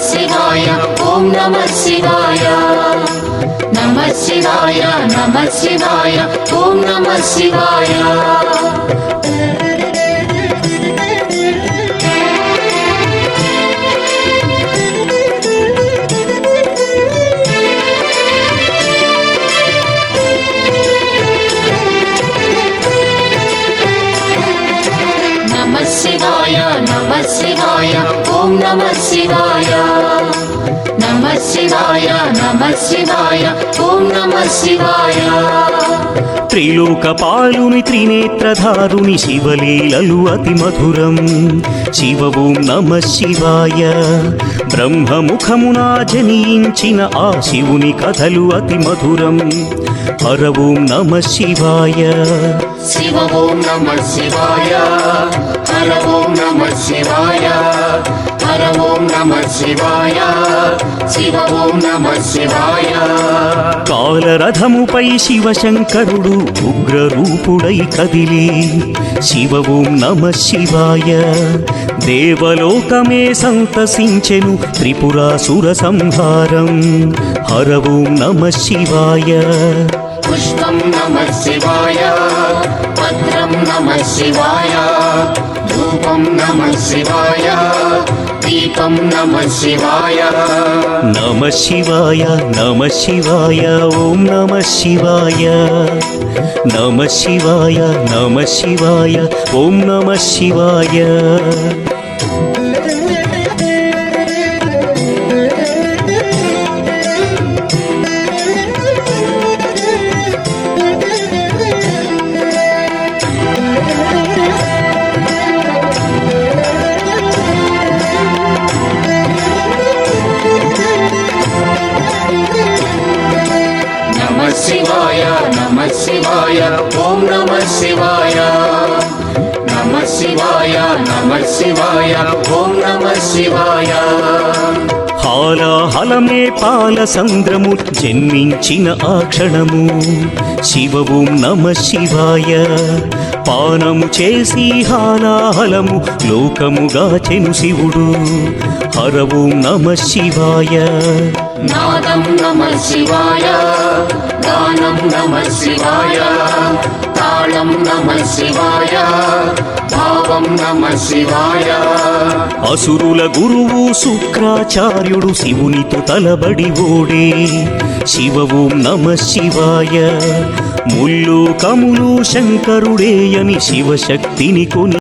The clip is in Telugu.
శివాయ ఓం నమః శివాయ నమః శివాయ నమః శివాయ ఓం నమః శివాయ శివాయ నమః శివాయ ఓం నమః శివాయ నమః శివాయ నమః శివాయ ఓం నమః శివాయ త్రిలోకపాలుని త్రినేత్రధారుని శివలీలలు అతి మధురం శివ ఓం నమః శివాయ బ్రహ్మముఖమున జనించిన ఆ శివుని కథలు అతి మధురం హర ఓం నమః శివాయ శివ ఓం నమః శివాయ హర ఓం నమః శివాయ హర ఓం నమః శివాయ శివ ఓం నమః శివాయ కాలరథముపై శివశంకరుడు ఉగ్రరూపుడై కదిలి శివ ఓం నమః శివాయ దేవలోకమే సంతసించెను త్రిపురాసుర సంహారం హర ఓం నమః శివాయ పుష్పం నమః శివాయ పత్రం నమః శివాయ ధూపం నమః శివాయ దీపం నమః శివాయ నమః శివాయ నమః శివాయ ఓం నమః శివాయ నమః శివాయ నమః శివాయ ఓం నమః శివాయ శివాయ నమః శివాయ ఓం నమః శివాయ నమః శివాయ నమః శివాయ ఓం నమః శివాయ హాలాహలమే పాల సంద్రము జన్మించిన ఆ క్షణము శివ ఓం నమః శివాయ పానము చేసి హాలాహలము లోకముగాచెను శివుడు హర ఓం నమః శివాయ నాదం నమః శివాయ గానం నమః శివాయ తాళం నమః శివాయ భావం నమః శివాయ అసురుల గురువు శుక్రాచార్యుడు శివునితో తలబడి ఓడే శివ ఓం నమః శివాయ ముల్లోకములు శంకరుడే అని శివశక్తిని కొని